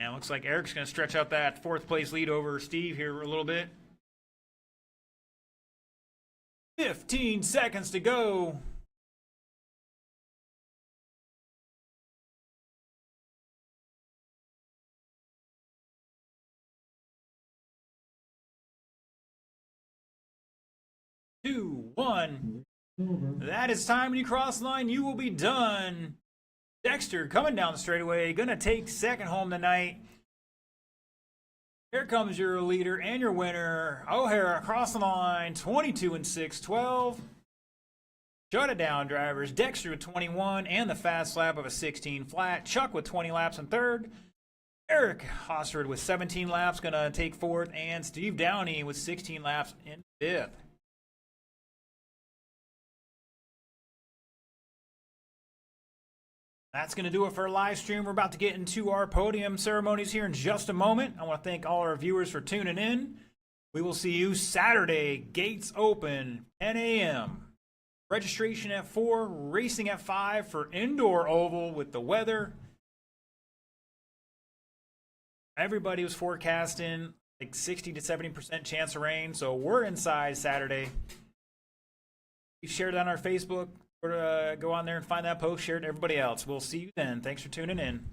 And looks like Eric's going to stretch out that fourth place lead over Steve here a little bit. 15 seconds to go. Two, one. That is time. When you cross the line, you will be done. Dexter coming down the straightaway, gonna take second home tonight. Here comes your leader and your winner, O'Hara, across the line, 22-6, 12. Shut it down, drivers. Dexter with 21 and the fast lap of a 16 flat. Chuck with 20 laps in third. Eric Hosford with 17 laps, gonna take fourth, and Steve Downey with 16 laps in fifth. That's going to do it for our live stream. We're about to get into our podium ceremonies here in just a moment. I want to thank all our viewers for tuning in. We will see you Saturday. Gates open, 10 a.m. Registration at 4, racing at 5 for indoor oval with the weather. Everybody was forecasting like 60 to 70% chance of rain, so we're inside Saturday. We shared it on our Facebook. Go on there and find that post, share it to everybody else. We'll see you then. Thanks for tuning in.